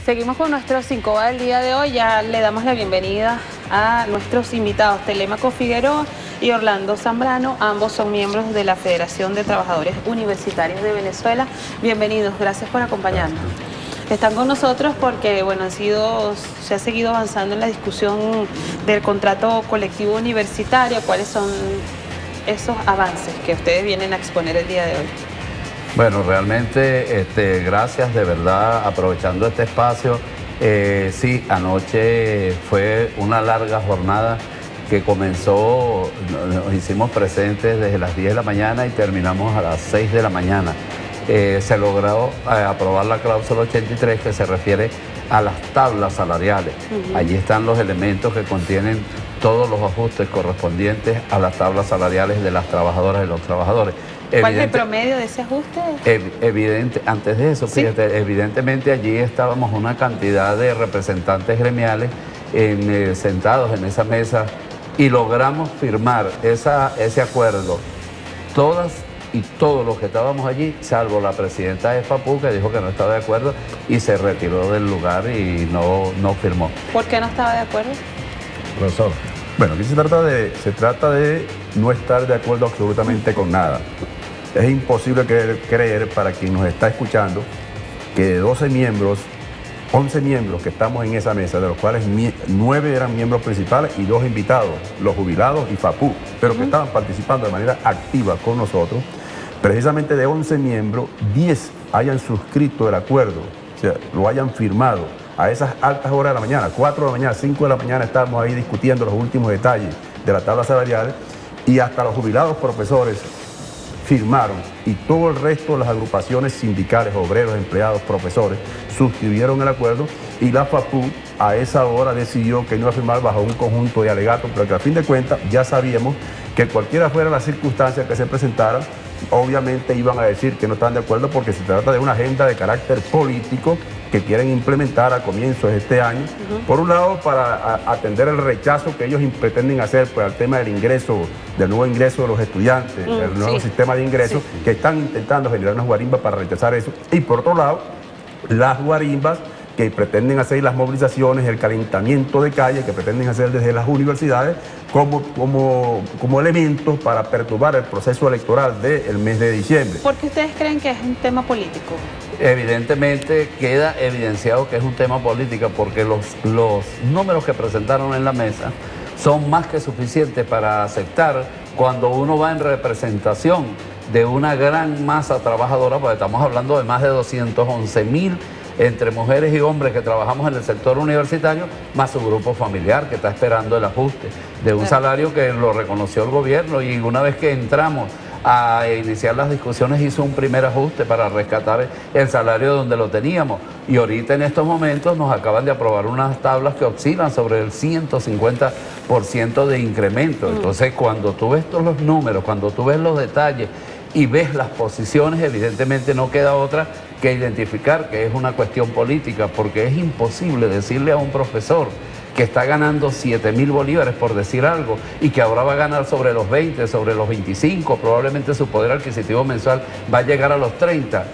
Seguimos con nuestro 5 del día de hoy. Ya le damos la bienvenida a nuestros invitados, Telémaco Figueroa y Orlando Zambrano. Ambos son miembros de la Federación de Trabajadores Universitarios de Venezuela. Bienvenidos, gracias por acompañarnos. Están con nosotros porque, bueno, se ha seguido avanzando en la discusión del contrato colectivo universitario. ¿Cuáles son esos avances que ustedes vienen a exponer el día de hoy? Bueno, realmente gracias, de verdad, aprovechando este espacio. Sí, anoche fue una larga jornada que comenzó, nos hicimos presentes desde las 10 de la mañana y terminamos a las 6 de la mañana. Se logró aprobar la cláusula 83 que se refiere a las tablas salariales. Allí están los elementos que contienen todos los ajustes correspondientes a las tablas salariales de las trabajadoras y los trabajadores. ¿Cuál es el promedio de ese ajuste? Antes de eso, ¿Sí? fíjate, evidentemente allí estábamos una cantidad de representantes gremiales sentados en esa mesa y logramos firmar ese acuerdo. Todas y todos los que estábamos allí, salvo la presidenta de FAPU, que dijo que no estaba de acuerdo y se retiró del lugar y no firmó. ¿Por qué no estaba de acuerdo? Profesor, bueno, aquí se trata de no estar de acuerdo absolutamente con nada. Es imposible creer para quien nos está escuchando que de 12 miembros, 11 miembros que estamos en esa mesa, de los cuales 9 eran miembros principales y 2 invitados, los jubilados y FAPU, pero que estaban participando de manera activa con nosotros. Precisamente de 11 miembros, 10 hayan suscrito el acuerdo, o sea, lo hayan firmado a esas altas horas de la mañana, 4 de la mañana, 5 de la mañana estábamos ahí discutiendo los últimos detalles de la tabla salarial y hasta los jubilados profesores firmaron y todo el resto de las agrupaciones sindicales, obreros, empleados, profesores, suscribieron el acuerdo y la FAPU a esa hora decidió que no iba a firmar bajo un conjunto de alegatos, pero que a fin de cuentas ya sabíamos que cualquiera fuera la circunstancia que se presentara, obviamente iban a decir que no están de acuerdo porque se trata de una agenda de carácter político que quieren implementar a comienzos de este año. Por un lado, para atender el rechazo que ellos pretenden hacer pues, al tema del nuevo ingreso de los estudiantes, el nuevo sistema de ingresos, que están intentando generar unas guarimbas para rechazar eso. Y por otro lado, las guarimbas que pretenden hacer las movilizaciones, el calentamiento de calle que pretenden hacer desde las universidades como elementos para perturbar el proceso electoral del mes de diciembre. ¿Por qué ustedes creen que es un tema político? Evidentemente queda evidenciado que es un tema político porque los números que presentaron en la mesa son más que suficientes para aceptar cuando uno va en representación de una gran masa trabajadora, porque estamos hablando de más de 211.000 entre mujeres y hombres que trabajamos en el sector universitario, más su grupo familiar que está esperando el ajuste de un salario que lo reconoció el gobierno y una vez que entramos a iniciar las discusiones hizo un primer ajuste para rescatar el salario donde lo teníamos y ahorita en estos momentos nos acaban de aprobar unas tablas que oscilan sobre el 150% de incremento. Entonces cuando tú ves todos los números, cuando tú ves los detalles y ves las posiciones, evidentemente no queda otra que identificar que es una cuestión política, porque es imposible decirle a un profesor que está ganando 7.000 bolívares por decir algo y que ahora va a ganar sobre los 20, sobre los 25, probablemente su poder adquisitivo mensual va a llegar a los 30,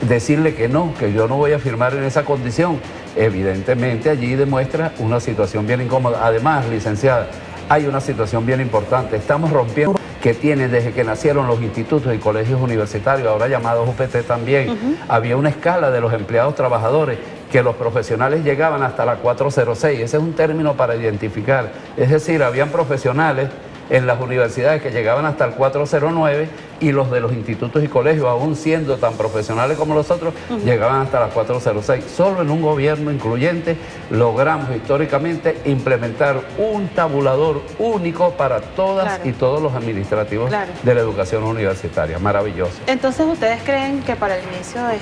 decirle que yo no voy a firmar en esa condición, evidentemente allí demuestra una situación bien incómoda. Además, licenciada, hay una situación bien importante, estamos rompiendo que tiene desde que nacieron los institutos y colegios universitarios, ahora llamados UPT también, había una escala de los empleados trabajadores que los profesionales llegaban hasta la 406, ese es un término para identificar, es decir, habían profesionales en las universidades que llegaban hasta el 409 y los de los institutos y colegios, aún siendo tan profesionales como los otros, llegaban hasta la 406. Solo en un gobierno incluyente logramos históricamente implementar un tabulador único para todas y todos los administrativos de la educación universitaria. Maravilloso. Entonces, ¿ustedes creen que para el inicio de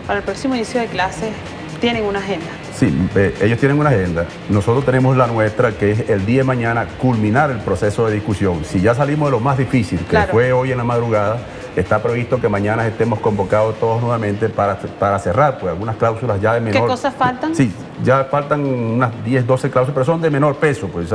para el próximo inicio de clases tienen una agenda? Sí, ellos tienen una agenda. Nosotros tenemos la nuestra, que es el día de mañana culminar el proceso de discusión. Si ya salimos de lo más difícil, que fue hoy en la madrugada, está previsto que mañana estemos convocados todos nuevamente para cerrar pues, algunas cláusulas ya de menor... ¿Qué cosas faltan? Sí, ya faltan unas 10, 12 cláusulas, pero son de menor peso, pues,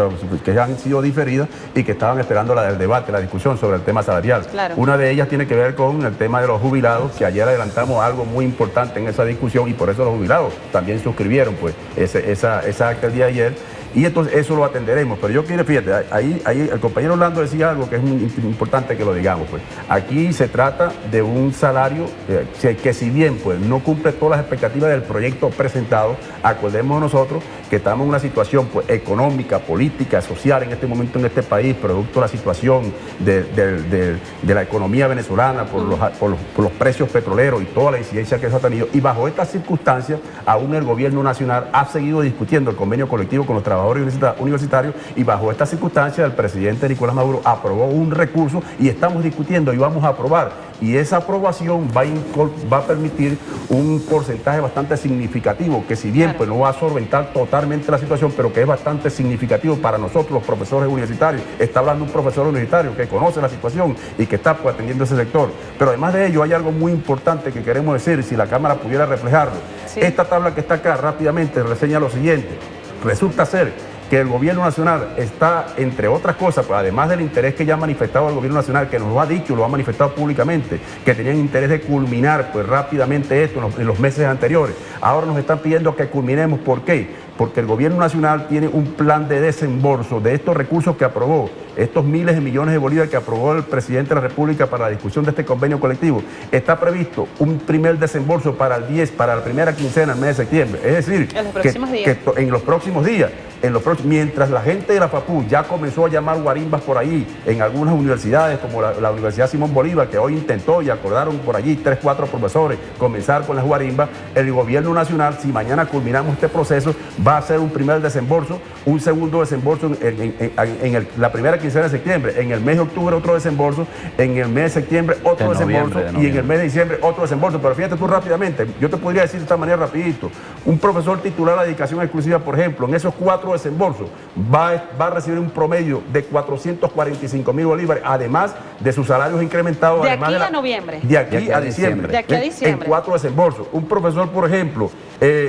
que han sido diferidas y que estaban esperando el debate, la discusión sobre el tema salarial. Claro. Una de ellas tiene que ver con el tema de los jubilados, que ayer adelantamos algo muy importante en esa discusión y por eso los jubilados también suscribieron pues esa acta el día de ayer. Y entonces eso lo atenderemos. Pero yo quiero, fíjate, ahí el compañero Orlando decía algo que es muy importante que lo digamos. Pues. Aquí se trata de un salario que si bien pues, no cumple todas las expectativas del proyecto presentado, acordemos nosotros que estamos en una situación pues, económica, política, social en este momento en este país, producto de la situación de la economía venezolana por los precios petroleros y toda la incidencia que eso ha tenido. Y bajo estas circunstancias, aún el gobierno nacional ha seguido discutiendo el convenio colectivo con los trabajadores universitarios y bajo estas circunstancias el presidente Nicolás Maduro aprobó un recurso y estamos discutiendo y vamos a aprobar. Y esa aprobación va a permitir un porcentaje bastante significativo, que si bien pues, no va a solventar totalmente la situación, pero que es bastante significativo para nosotros los profesores universitarios. Está hablando un profesor universitario que conoce la situación y que está pues, atendiendo ese sector. Pero además de ello hay algo muy importante que queremos decir, si la Cámara pudiera reflejarlo. Sí. Esta tabla que está acá rápidamente reseña lo siguiente. Resulta ser que el gobierno nacional está, entre otras cosas, pues, además del interés que ya ha manifestado el gobierno nacional, que nos lo ha dicho, lo ha manifestado públicamente, que tenían interés de culminar pues, rápidamente esto en los meses anteriores. Ahora nos están pidiendo que culminemos. ¿Por qué? Porque el gobierno nacional tiene un plan de desembolso de estos recursos que aprobó, estos miles de millones de bolívares que aprobó el presidente de la República para la discusión de este convenio colectivo. Está previsto un primer desembolso para la primera quincena del mes de septiembre. Es decir, en los próximos días. Mientras la gente de la FAPU ya comenzó a llamar guarimbas por ahí, en algunas universidades, como la Universidad Simón Bolívar, que hoy intentó y acordaron por allí 3, 4 profesores comenzar con las guarimbas, el gobierno nacional, si mañana culminamos este proceso, va a hacer un primer desembolso, un segundo desembolso en la primera quincena de septiembre, en el mes de octubre otro desembolso, en el mes de septiembre otro desembolso y en el mes de diciembre otro desembolso. Pero fíjate tú rápidamente, yo te podría decir de esta manera rapidito, un profesor titular de dedicación exclusiva, por ejemplo, en esos 4 desembolsos va a recibir un promedio de 445.000 bolívares, además de sus salarios incrementados. De aquí a noviembre. De aquí a diciembre. De aquí a diciembre. En 4 desembolsos. Un profesor, por ejemplo,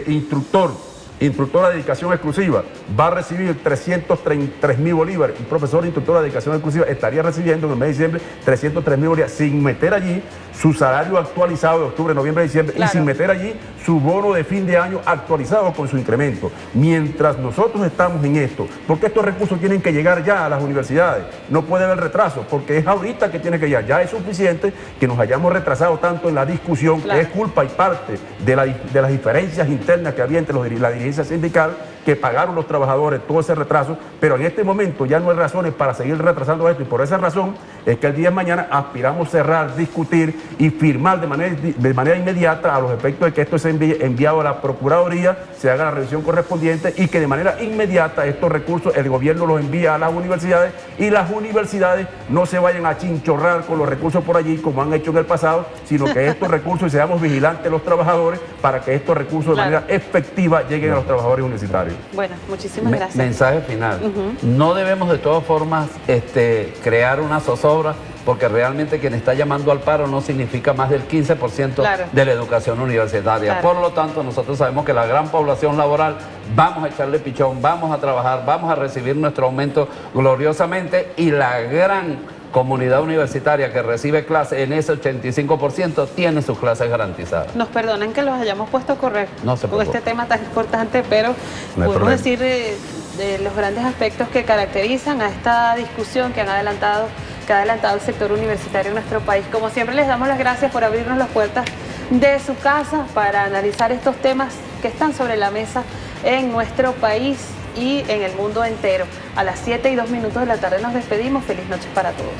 instructor de dedicación exclusiva, va a recibir 333.000 bolívares. Un profesor instructor de dedicación exclusiva estaría recibiendo en el mes de diciembre 303.000 bolívares, sin meter allí su salario actualizado de octubre, noviembre, diciembre, claro, y sin meter allí su bono de fin de año actualizado con su incremento. Mientras nosotros estamos en esto, porque estos recursos tienen que llegar ya a las universidades, no puede haber retraso, porque es ahorita que tiene que llegar. Ya es suficiente que nos hayamos retrasado tanto en la discusión, claro, que es culpa y parte de las diferencias internas que había entre la dirigencia sindical, que pagaron los trabajadores todo ese retraso, pero en este momento ya no hay razones para seguir retrasando esto, y por esa razón es que el día de mañana aspiramos cerrar, discutir y firmar de manera inmediata, a los efectos de que esto sea enviado a la Procuraduría, se haga la revisión correspondiente y que de manera inmediata estos recursos el gobierno los envía a las universidades y las universidades no se vayan a chinchorrar con los recursos por allí como han hecho en el pasado, sino que estos recursos, y seamos vigilantes los trabajadores para que estos recursos de manera efectiva lleguen a los trabajadores universitarios. Bueno, muchísimas gracias. Mensaje final. No debemos de todas formas crear una zozobra, porque realmente quien está llamando al paro no significa más del 15% claro, de la educación universitaria. Claro. Por lo tanto, nosotros sabemos que la gran población laboral vamos a echarle pichón, vamos a trabajar, vamos a recibir nuestro aumento gloriosamente, y la gran comunidad universitaria que recibe clases, en ese 85% tiene sus clases garantizadas. Nos perdonan que los hayamos puesto a correr con este tema tan importante, pero no podemos decir de los grandes aspectos que caracterizan a esta discusión que ha adelantado el sector universitario en nuestro país. Como siempre, les damos las gracias por abrirnos las puertas de su casa para analizar estos temas que están sobre la mesa en nuestro país y en el mundo entero. A las 7:02 de la tarde nos despedimos. Feliz noche para todos.